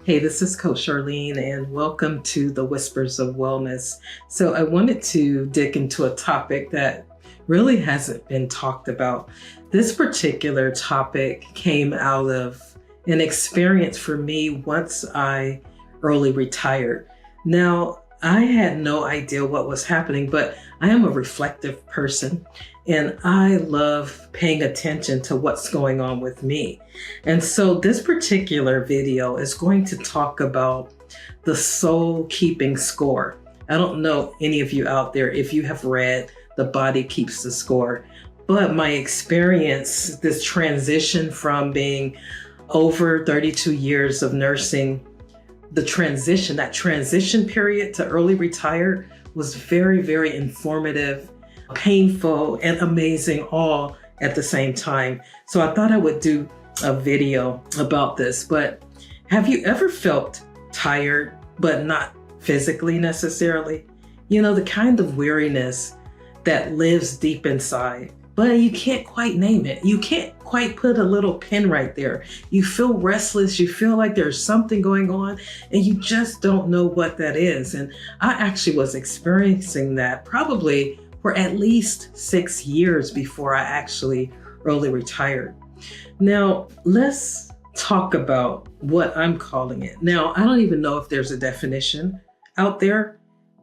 Hey, this is Coach Charlene, and welcome to the Whispers of Wellness. So, I wanted to dig into a topic that really hasn't been talked about. This particular topic came out of an experience for me once I early retired. Now, I had no idea what was happening, but I am a reflective person and I love paying attention to what's going on with me. And so this particular video is going to talk about the soul keeping score. I don't know any of you out there if you have read The Body Keeps the Score, but my experience, this transition from being over 32 years of nursing, that transition period to early retire was very, very informative, painful, and amazing all at the same time. So I thought I would do a video about this. But have you ever felt tired, but not physically necessarily? You know, the kind of weariness that lives deep inside, but you can't quite name it. You can't quite put a little pin right there. You feel restless. You feel like there's something going on and you just don't know what that is. And I actually was experiencing that probably for at least 6 years before I actually early retired. Now, let's talk about what I'm calling it. Now, I don't even know if there's a definition out there,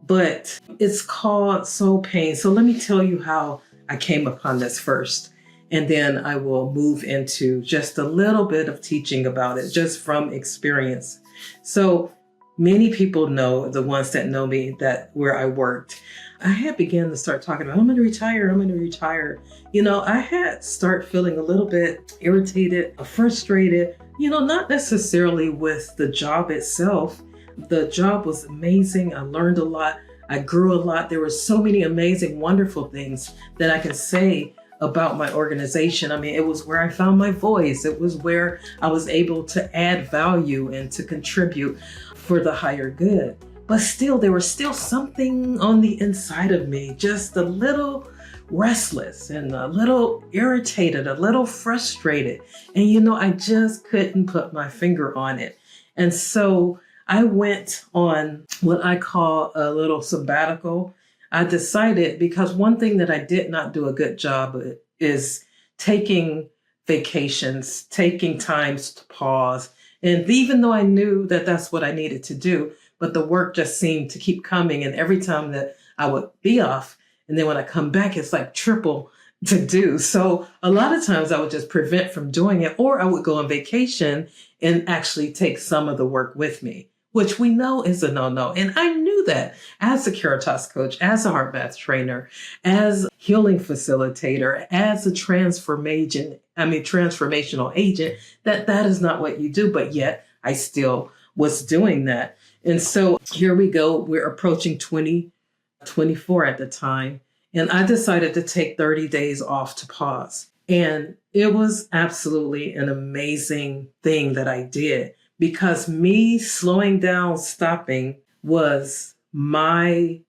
but it's called soul pain. So let me tell you how I came upon this first, and then I will move into just a little bit of teaching about it, just from experience. So many people know, the ones that know me, that where I worked, I had begun to start talking about, I'm going to retire. You know, I had start feeling a little bit irritated, frustrated, not necessarily with the job itself. The job was amazing. I learned a lot. I grew a lot. There were so many amazing, wonderful things that I can say about my organization. I mean, it was where I found my voice. It was where I was able to add value and to contribute for the higher good. But still, there was still something on the inside of me, just a little restless and a little irritated, a little frustrated. And, I just couldn't put my finger on it. And so I went on what I call a little sabbatical. I decided, because one thing that I did not do a good job of is taking vacations, taking times to pause. And even though I knew that that's what I needed to do, but the work just seemed to keep coming. And every time that I would be off, and then when I come back, it's like triple to do. So a lot of times I would just prevent from doing it, or I would go on vacation and actually take some of the work with me, which we know is a no-no. And I knew that as a Caritas coach, as a heart math trainer, as a healing facilitator, as a transformational agent, that is not what you do. But yet I still was doing that. And so here we go. We're approaching 2024 at the time. And I decided to take 30 days off to pause. And it was absolutely an amazing thing that I did, because me slowing down, stopping, was my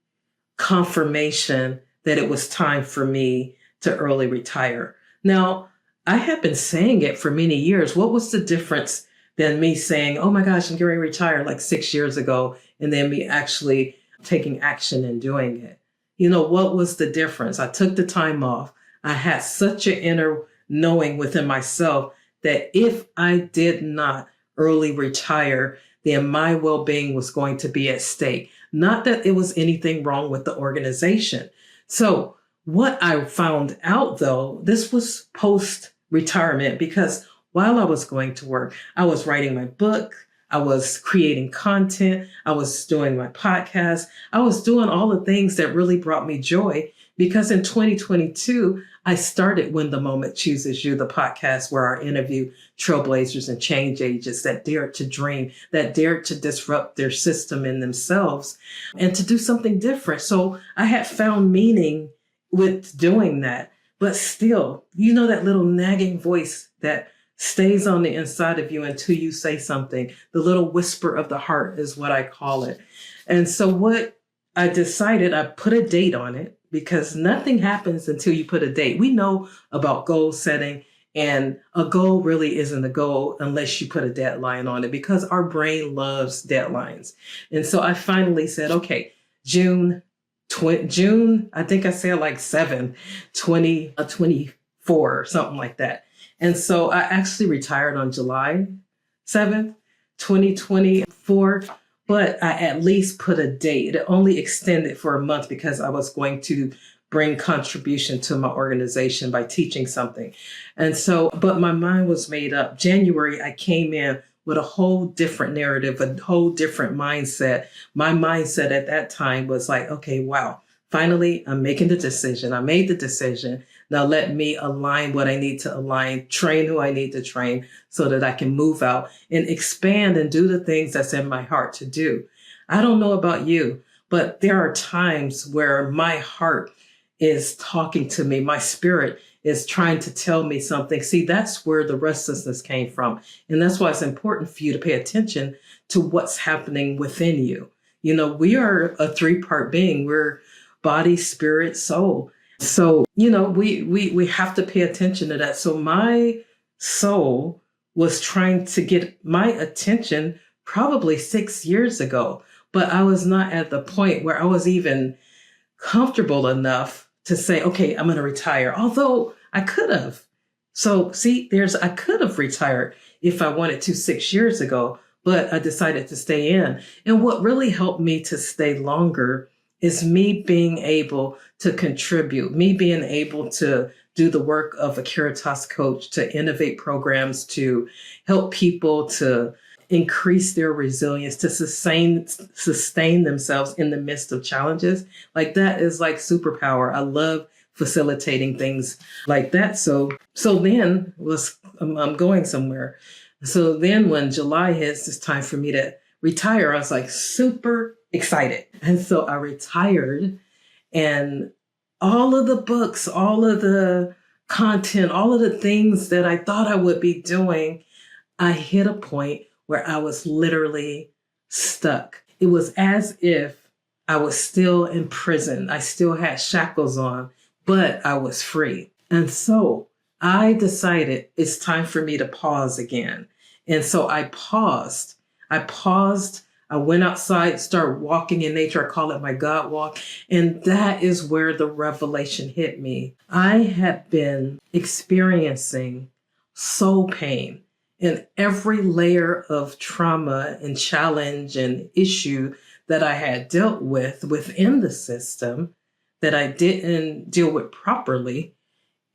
confirmation that it was time for me to early retire. Now, I had been saying it for many years. What was the difference than me saying, oh my gosh, I'm getting ready to retire like 6 years ago, and then me actually taking action and doing it? What was the difference? I took the time off. I had such an inner knowing within myself that if I did not early retire, then my well-being was going to be at stake. Not that it was anything wrong with the organization. So what I found out, though, this was post-retirement, because while I was going to work, I was writing my book, I was creating content, I was doing my podcast, I was doing all the things that really brought me joy. Because in 2022, I started When the Moment Chooses You, the podcast where I interview trailblazers and change agents that dared to dream, that dared to disrupt their system in themselves and to do something different. So I had found meaning with doing that. But still, that little nagging voice that stays on the inside of you until you say something, the little whisper of the heart is what I call it. And so what I decided, I put a date on it, because nothing happens until you put a date. We know about goal setting And a goal really isn't a goal unless you put a deadline on it, because our brain loves deadlines. And so I finally said, okay, June, I think I said like 7, 2024 or something like that. And so I actually retired on July 7th, 2024, but I at least put a date. It only extended for a month because I was going to bring contribution to my organization by teaching something. And so, but my mind was made up. January, I came in with a whole different narrative, a whole different mindset. My mindset at that time was like, okay, wow, finally, I'm making the decision. I made the decision. Now let me align what I need to align, train who I need to train so that I can move out and expand and do the things that's in my heart to do. I don't know about you, but there are times where my heart is talking to me. My spirit is trying to tell me something. See, that's where the restlessness came from. And that's why it's important for you to pay attention to what's happening within you. You know, we are a 3-part being. We're body, spirit, soul. So, you know, we have to pay attention to that. So my soul was trying to get my attention probably 6 years ago, but I was not at the point where I was even comfortable enough to say, okay, I'm going to retire. Although I could have. So see, I could have retired if I wanted to 6 years ago, but I decided to stay in. And what really helped me to stay longer is me being able to contribute, me being able to do the work of a Caritas coach, to innovate programs, to help people to increase their resilience, to sustain themselves in the midst of challenges. Like that is like superpower. I love facilitating things like that. So then I'm going somewhere. So then when July hits, it's time for me to retire. I was like super excited. And so I retired, and all of the books, all of the content, all of the things that I thought I would be doing, I hit a point where I was literally stuck. It was as if I was still in prison. I still had shackles on, but I was free. And so I decided it's time for me to pause again. And so I paused. I went outside, started walking in nature. I call it my God walk. And that is where the revelation hit me. I had been experiencing soul pain in every layer of trauma and challenge and issue that I had dealt with within the system that I didn't deal with properly.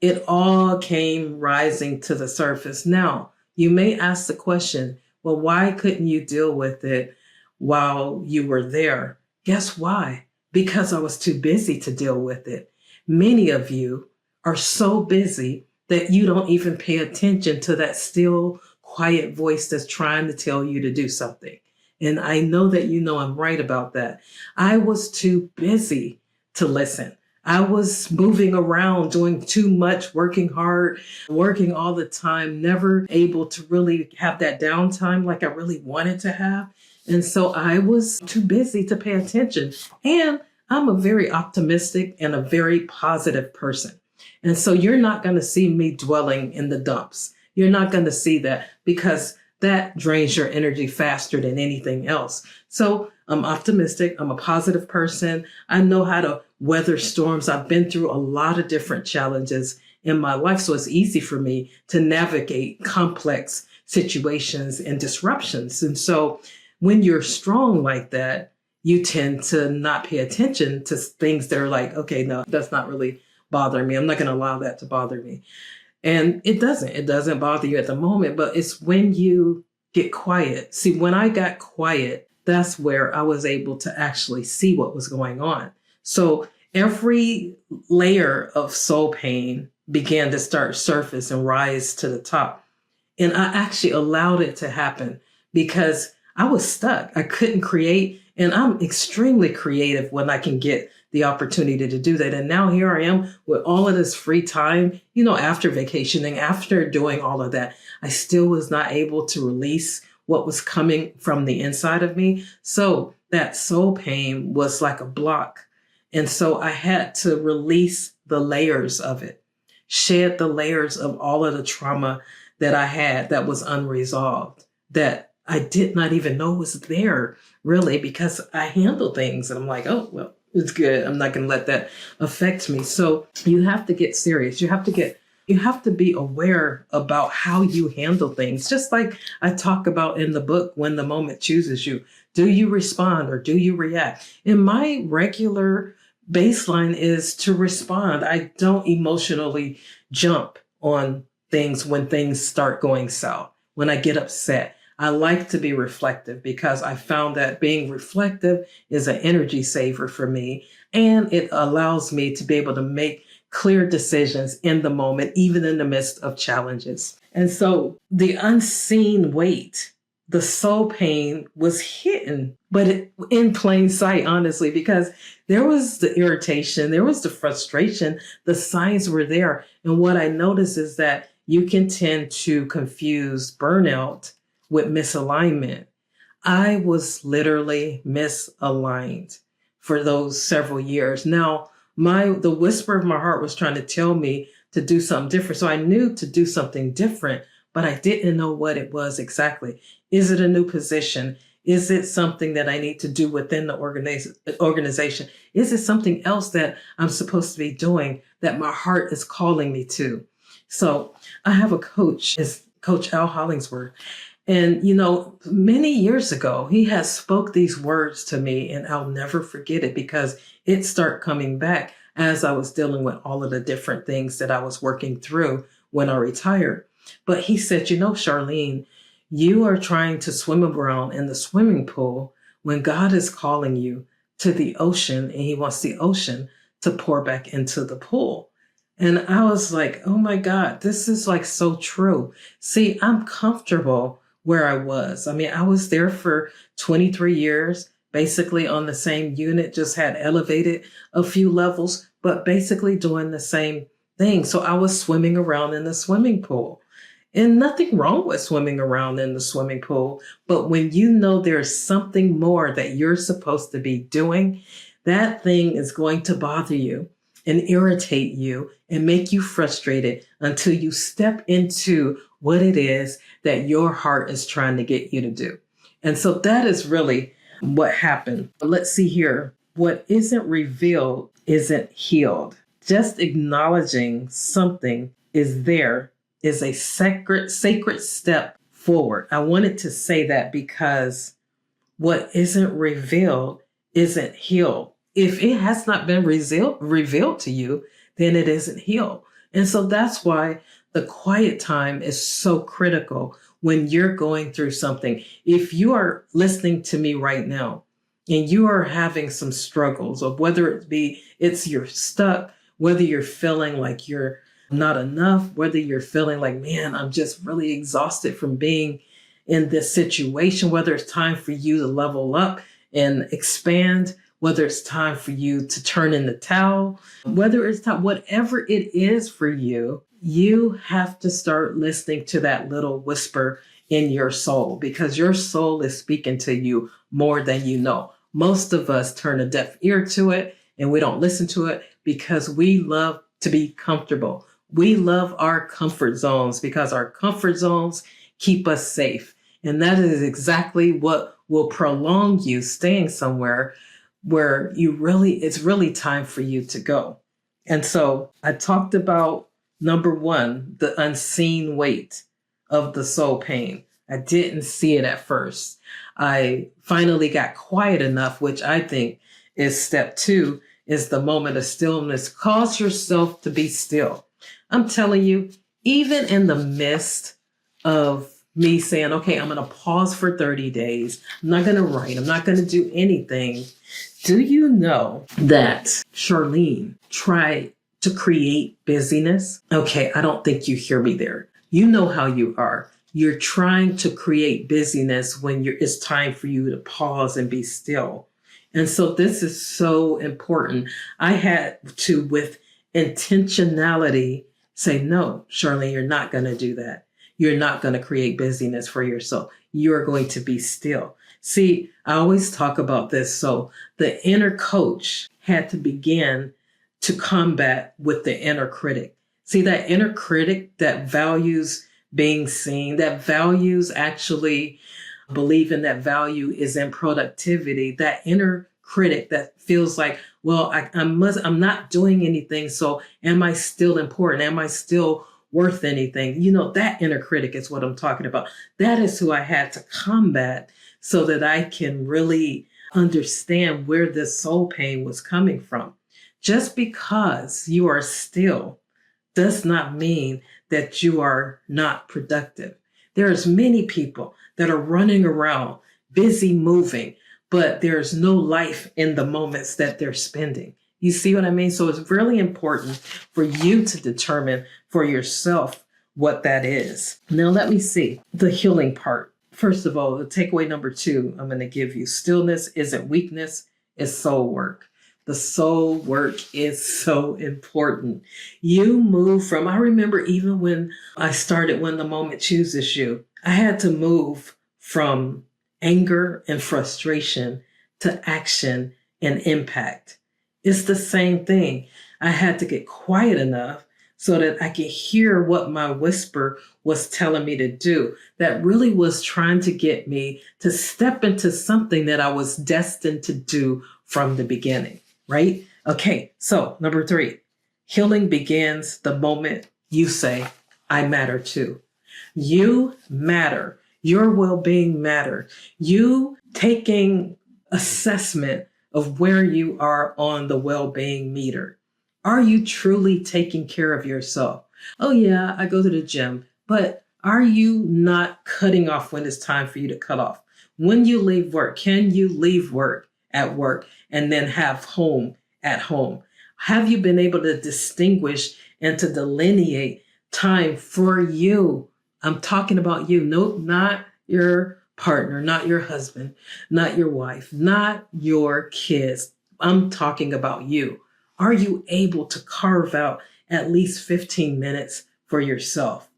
It all came rising to the surface. Now, you may ask the question, well, why couldn't you deal with it while you were there? Guess why? Because I was too busy to deal with it. Many of you are so busy that you don't even pay attention to that still, quiet voice that's trying to tell you to do something. And I know that you know I'm right about that. I was too busy to listen. I was moving around, doing too much, working hard, working all the time, never able to really have that downtime like I really wanted to have. And so I was too busy to pay attention. And I'm a very optimistic and a very positive person. And so you're not going to see me dwelling in the dumps. You're not going to see that, because that drains your energy faster than anything else. So I'm optimistic. I'm a positive person. I know how to weather storms. I've been through a lot of different challenges in my life. So it's easy for me to navigate complex situations and disruptions. And so when you're strong like that, you tend to not pay attention to things that are like, okay, no, that's not really bothering me. I'm not going to allow that to bother me. And it doesn't bother you at the moment, but it's when you get quiet. See, when I got quiet, that's where I was able to actually see what was going on. So every layer of soul pain began to start surface and rise to the top. And I actually allowed it to happen because I was stuck. I couldn't create. And I'm extremely creative when I can get the opportunity to do that. And now here I am with all of this free time, after vacationing, after doing all of that, I still was not able to release what was coming from the inside of me. So that soul pain was like a block. And so I had to release the layers of it. shed the layers of all of the trauma that I had that was unresolved, that I did not even know was there, really, because I handle things and I'm like, oh, well, it's good. I'm not going to let that affect me. So you have to get serious. You have to be aware about how you handle things. Just like I talk about in the book, When the Moment Chooses You. Do you respond or do you react? And my regular baseline is to respond. I don't emotionally jump on things when things start going south, when I get upset. I like to be reflective because I found that being reflective is an energy saver for me. And it allows me to be able to make clear decisions in the moment, even in the midst of challenges. And so the unseen weight, the soul pain was hidden, but in plain sight, honestly, because there was the irritation, there was the frustration, the signs were there. And what I noticed is that you can tend to confuse burnout with misalignment. I was literally misaligned for those several years. Now, the whisper of my heart was trying to tell me to do something different. So I knew to do something different, but I didn't know what it was exactly. Is it a new position? Is it something that I need to do within the organization? Is it something else that I'm supposed to be doing that my heart is calling me to? So I have a coach, it's Coach Al Hollingsworth. And, many years ago, he has spoke these words to me, and I'll never forget it because it started coming back as I was dealing with all of the different things that I was working through when I retired. But he said, Charlene, you are trying to swim around in the swimming pool when God is calling you to the ocean, and he wants the ocean to pour back into the pool. And I was like, oh my God, this is like so true. See, I'm comfortable where I was. I mean, I was there for 23 years, basically on the same unit, just had elevated a few levels, but basically doing the same thing. So I was swimming around in the swimming pool. And nothing wrong with swimming around in the swimming pool. But when you know there's something more that you're supposed to be doing, that thing is going to bother you and irritate you and make you frustrated until you step into what it is that your heart is trying to get you to do. And so that is really what happened. But let's see here. What isn't revealed isn't healed. Just acknowledging something is there is a sacred step forward. I wanted to say that because what isn't revealed isn't healed. If it has not been revealed to you, then it isn't healed. And so that's why the quiet time is so critical when you're going through something. If you are listening to me right now and you are having some struggles, of whether it's you're stuck, whether you're feeling like you're not enough, whether you're feeling like, man, I'm just really exhausted from being in this situation, whether it's time for you to level up and expand, whether it's time for you to turn in the towel, whether it's time, whatever it is for you, you have to start listening to that little whisper in your soul, because your soul is speaking to you more than you know. Most of us turn a deaf ear to it and we don't listen to it because we love to be comfortable. We love our comfort zones because our comfort zones keep us safe. And that is exactly what will prolong you staying somewhere where it's really time for you to go. And so I talked about number one, the unseen weight of the soul pain. I didn't see it at first. I finally got quiet enough, which I think is step two, is the moment of stillness. Cause yourself to be still. I'm telling you, even in the midst of me saying, okay, I'm going to pause for 30 days. I'm not going to write. I'm not going to do anything. Do you know that Charlene tried to create busyness? Okay, I don't think you hear me there. You know how you are. You're trying to create busyness when it's time for you to pause and be still. And so this is so important. I had to, with intentionality, say, no, Charlene, you're not going to do that. You're not going to create busyness for yourself. You're going to be still. See, I always talk about this. So the inner coach had to begin to combat with the inner critic. See, that inner critic that values being seen, that values actually believing that value is in productivity, that inner critic that feels like, well, I'm not doing anything. So am I still important? Am I still worth anything? That inner critic is what I'm talking about. That is who I had to combat so that I can really understand where this soul pain was coming from. Just because you are still does not mean that you are not productive. There's many people that are running around, busy moving, but there's no life in the moments that they're spending. You see what I mean? So it's really important for you to determine for yourself what that is. Now, let me see the healing part. First of all, the takeaway number 2 I'm going to give you: stillness isn't weakness, it's soul work. The soul work is so important. You move from, I remember even when I started When the Moment Chooses You, I had to move from anger and frustration to action and impact. It's the same thing. I had to get quiet enough so that I could hear what my whisper was telling me to do. That really was trying to get me to step into something that I was destined to do from the beginning. Right? Okay, so number 3, healing begins the moment you say, I matter too. You matter. Your well-being matter. You taking assessment of where you are on the well-being meter. Are you truly taking care of yourself? Oh yeah, I go to the gym, but are you not cutting off when it's time for you to cut off? When you leave work, can you leave work at work and then have home at home? Have you been able to distinguish and to delineate time for you? I'm talking about you. Nope, not your partner, not your husband, not your wife, not your kids. I'm talking about you. Are you able to carve out at least 15 minutes for yourself?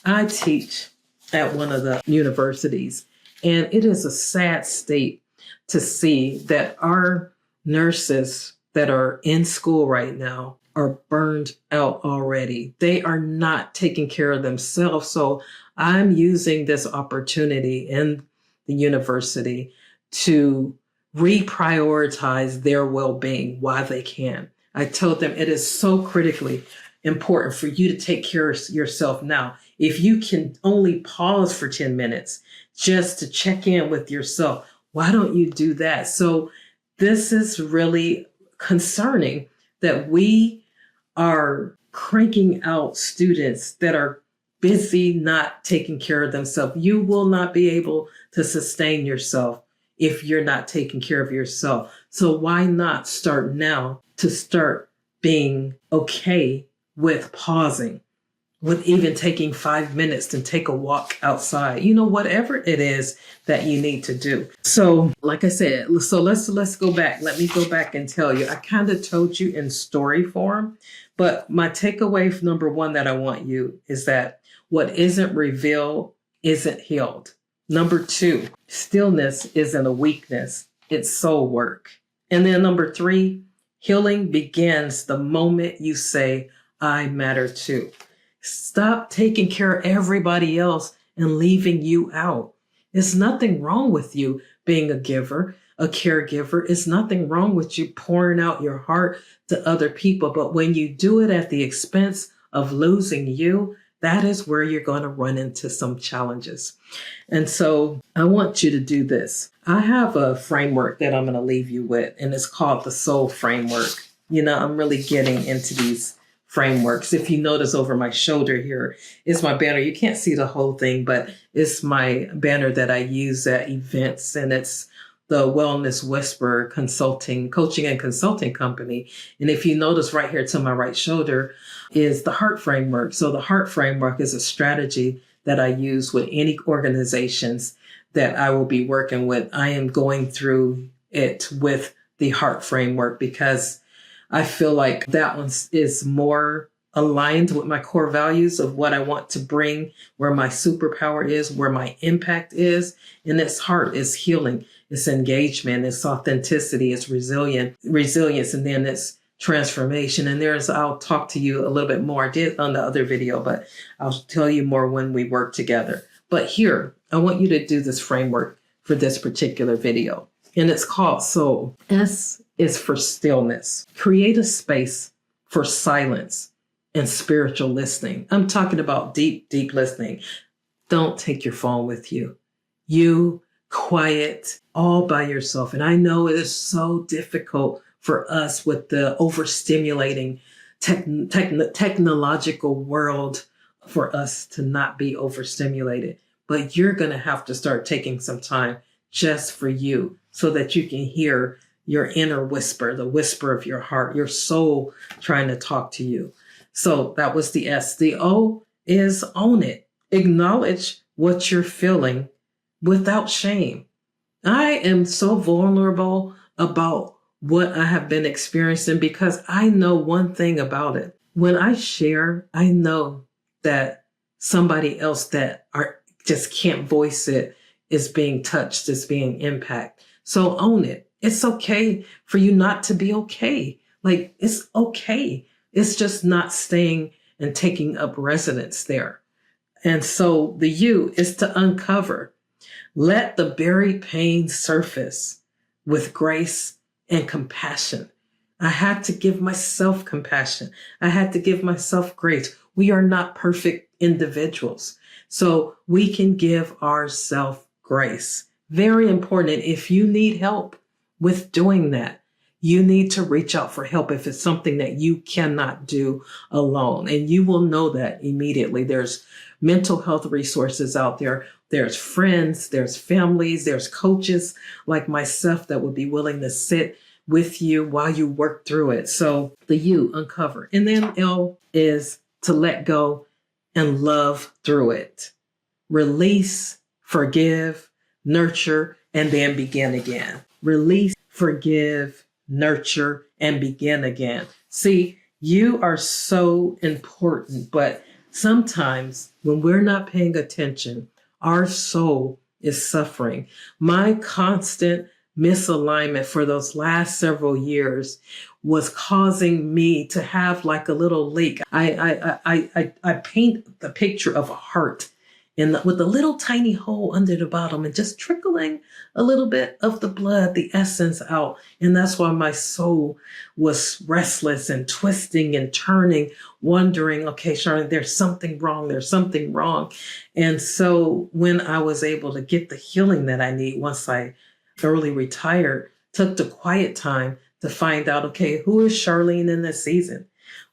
I teach at one of the universities, and it is a sad state to see that our nurses that are in school right now are burned out already. They are not taking care of themselves. So I'm using this opportunity in the university to reprioritize their well-being while they can. I told them it is so critically important for you to take care of yourself now. If you can only pause for 10 minutes just to check in with yourself, why don't you do that? So this is really concerning that we are cranking out students that are busy not taking care of themselves. You will not be able to sustain yourself if you're not taking care of yourself. So why not start now to start being okay with pausing, with even taking 5 minutes to take a walk outside, whatever it is that you need to do. So like I said, so let's go back. Let me go back and tell you, I kind of told you in story form, but my takeaway number 1 that I want you is that what isn't revealed isn't healed. Number 2, stillness isn't a weakness, it's soul work. And then number 3, healing begins the moment you say, I matter too. Stop taking care of everybody else and leaving you out. There's nothing wrong with you being a giver, a caregiver. It's nothing wrong with you pouring out your heart to other people. But when you do it at the expense of losing you, that is where you're going to run into some challenges. And so I want you to do this. I have a framework that I'm going to leave you with, and it's called the Soul Framework. I'm really getting into these frameworks. If you notice over my shoulder here is my banner. You can't see the whole thing, but it's my banner that I use at events, and it's the Wellness Whisperer coaching and consulting company. And if you notice right here to my right shoulder is the Heart Framework. So the Heart Framework is a strategy that I use with any organizations that I will be working with. I am going through it with the Heart Framework because I feel like that one is more aligned with my core values of what I want to bring, where my superpower is, where my impact is. And its heart is healing, it's engagement, it's authenticity, it's resilience, and then it's transformation. And I'll talk to you a little bit more. I did on the other video, but I'll tell you more when we work together. But here, I want you to do this framework for this particular video. And it's called Soul. S is for stillness. Create a space for silence and spiritual listening. I'm talking about deep, deep listening. Don't take your phone with you. You quiet all by yourself. And I know it is so difficult for us with the overstimulating technological world for us to not be overstimulated. But you're going to have to start taking some time just for you so that you can hear your inner whisper, the whisper of your heart, your soul trying to talk to you. So that was the S. The O is own it. Acknowledge what you're feeling without shame. I am so vulnerable about what I have been experiencing because I know one thing about it. When I share, I know that somebody else that just can't voice it is being touched, is being impacted. So own it. It's okay for you not to be okay. Like, it's okay. It's just not staying and taking up residence there. And so the U is to uncover. Let the buried pain surface with grace and compassion. I had to give myself compassion. I had to give myself grace. We are not perfect individuals. So we can give ourselves grace. Very important. If you need help with doing that, you need to reach out for help if it's something that you cannot do alone. And you will know that immediately. There's mental health resources out there. There's friends, there's families, there's coaches like myself that would be willing to sit with you while you work through it. So the U, uncover. And then L is to let go and love through it. Release, forgive, nurture, and then begin again. Release, forgive, nurture, and begin again. See, you are so important, but sometimes when we're not paying attention, our soul is suffering. My constant misalignment for those last several years was causing me to have like a little leak. I paint the picture of a heart with a little tiny hole under the bottom and just trickling a little bit of the blood, the essence out. And that's why my soul was restless and twisting and turning, wondering, okay, Charlene, there's something wrong. There's something wrong. And so when I was able to get the healing that I need, once I early retired, took the quiet time to find out, okay, who is Charlene in this season?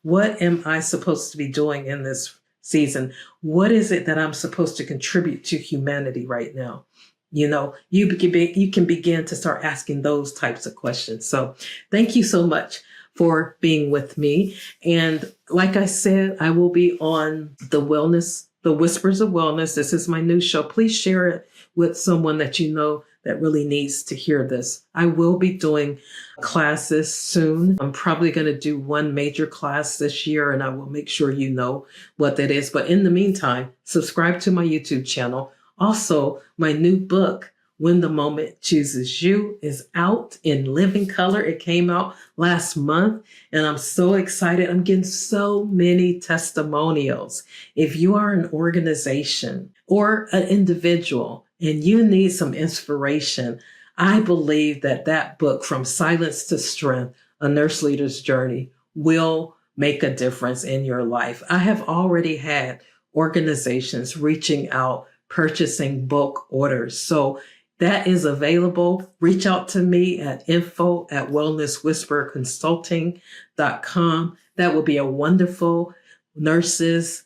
What am I supposed to be doing in this season? What is it that I'm supposed to contribute to humanity right now? You know, you can begin to start asking those types of questions. So thank you so much for being with me. And like I said, I will be on the Whispers of Wellness. This is my new show. Please share it with someone that you know that really needs to hear this. I will be doing classes soon. I'm probably going to do one major class this year, and I will make sure you know what that is. But in the meantime, subscribe to my YouTube channel. Also, my new book, When the Moment Chooses You, is out in living color. It came out last month, and I'm so excited. I'm getting so many testimonials. If you are an organization or an individual and you need some inspiration, I believe that book, From Silence to Strength, A Nurse Leader's Journey, will make a difference in your life. I have already had organizations reaching out, purchasing bulk orders. So that is available. Reach out to me at info@wellnesswhisperconsulting.com. That will be a wonderful nurses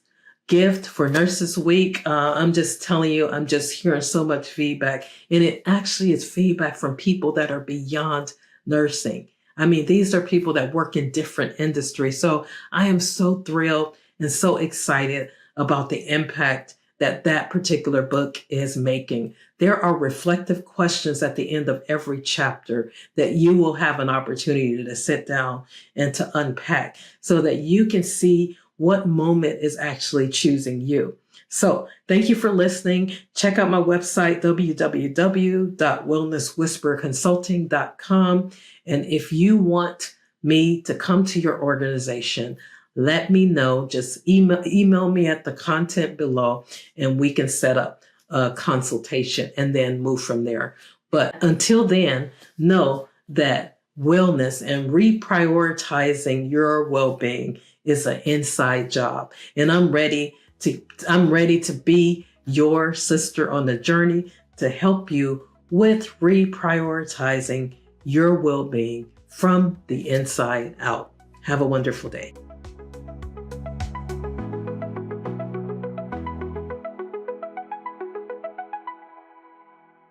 gift for Nurses Week. I'm just telling you, I'm just hearing so much feedback. And it actually is feedback from people that are beyond nursing. I mean, these are people that work in different industries. So I am so thrilled and so excited about the impact that particular book is making. There are reflective questions at the end of every chapter that you will have an opportunity to sit down and to unpack so that you can see what moment is actually choosing you. So thank you for listening. Check out my website, www.wellnesswhisperconsulting.com. And if you want me to come to your organization, let me know. Just email me at the content below, and we can set up a consultation and then move from there. But until then, know that wellness and reprioritizing your well-being is an inside job. And I'm ready to be your sister on the journey to help you with reprioritizing your well-being from the inside out. Have a wonderful day.